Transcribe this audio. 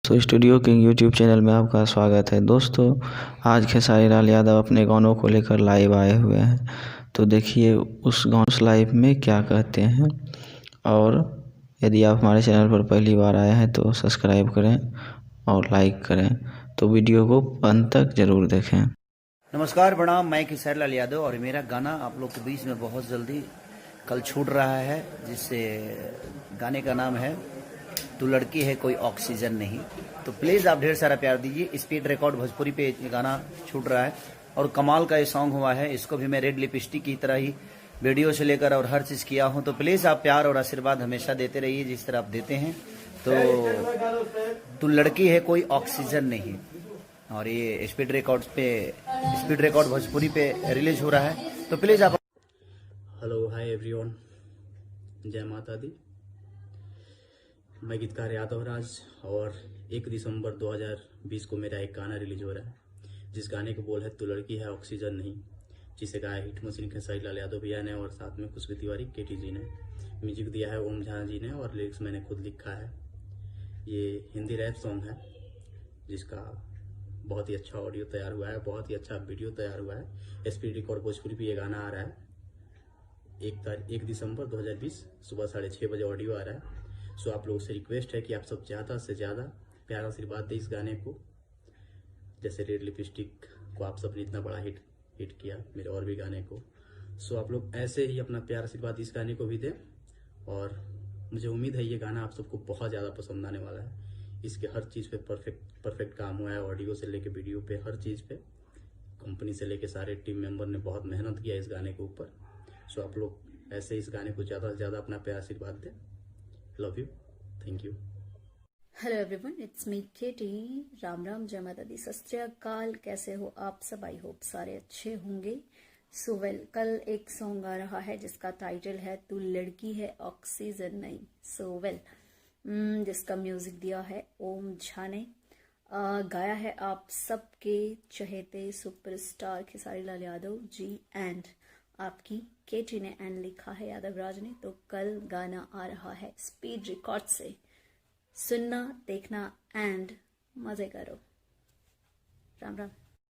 तो studio king YouTube channel में आपका स्वागत है। दोस्तों, आज खेसारी लाल यादव अपने गानों को लेकर लाइव आए हुए हैं। तो देखिए उस लाइव में क्या कहते हैं। और यदि आप हमारे चैनल पर पहली बार आए हैं तो सब्सक्राइब करें और लाइक करें। तो वीडियो को अंत तक जरूर देखें। नमस्कार, प्रणाम। मैं खेसारी लाल यादव और मेरा गाना आप लोग के बीच में बहुत जल्दी कल छूट रहा है, जिससे गाने का नाम है तू लड़की है कोई ऑक्सीजन नहीं। तो प्लीज़ आप ढेर सारा प्यार दीजिए। स्पीड रिकॉर्ड भोजपुरी पे ये गाना छूट रहा है और कमाल का ये सॉन्ग हुआ है। इसको भी मैं रेड लिपस्टिक की तरह ही वीडियो से लेकर और हर चीज़ किया हूँ। तो प्लीज़ आप प्यार और आशीर्वाद हमेशा देते रहिए जिस तरह आप देते हैं। तो तू लड़की है कोई ऑक्सीजन नहीं, और ये स्पीड रिकॉर्ड भोजपुरी पे रिलीज हो रहा है। तो प्लीज़ आप। हेलो, हाय एवरीवन, जय माता दी। मैं गीतकार यादव राज और 1 दिसंबर 2020 को मेरा एक गाना रिलीज हो रहा है, जिस गाने के बोल है तू लड़की है ऑक्सीजन नहीं, जिसे गाया हिट मशीन खेसारी लाल यादव भैया ने और साथ में खुशबू तिवारी केटी जी ने। म्यूजिक दिया है ओम झा जी ने और लिरिक्स मैंने खुद लिखा है। ये हिंदी रैप सॉन्ग है जिसका बहुत ही अच्छा ऑडियो तैयार हुआ है, बहुत ही अच्छा वीडियो तैयार हुआ है। स्पीड रिकॉर्ड भोजपुरी पे ये गाना आ रहा है 1 दिसंबर 2020 सुबह 6:30 बजे ऑडियो आ रहा है। सो आप लोगों से रिक्वेस्ट है कि आप सब ज़्यादा से ज़्यादा प्यार आशीर्वाद दें इस गाने को। जैसे रेड लिपस्टिक को आप सबने इतना बड़ा हिट किया, मेरे और भी गाने को। सो आप लोग ऐसे ही अपना प्यार आशीर्वाद इस गाने को भी दें और मुझे उम्मीद है ये गाना आप सबको बहुत ज़्यादा पसंद आने वाला है। इसके हर चीज़ पे परफेक्ट काम हुआ है, ऑडियो से लेके वीडियो पे, हर चीज़ पे कंपनी से लेके सारे टीम मेंबर ने बहुत मेहनत किया इस गाने के ऊपर। सो आप लोग ऐसे इस गाने को ज़्यादा से ज़्यादा अपना प्यार आशीर्वाद दें। Love you, thank you. Hello everyone, it's me KT. Ram Ram, जय माता दी, सत श्री अकाल। कैसे हो आप सब? आई होप सारे अच्छे होंगे। सो वेल, कल एक सॉन्ग आ रहा है जिसका टाइटल है तू लड़की है ऑक्सीजन नहीं। सो वेल, जिसका म्यूजिक दिया है ओम झा ने, गाया है आप सबके चहेते सुपरस्टार खेसारी लाल यादव जी एंड आपकी केटी ने, एंड लिखा है यादव राज ने। तो कल गाना आ रहा है स्पीड रिकॉर्ड से, सुनना, देखना एंड मजे करो। राम राम।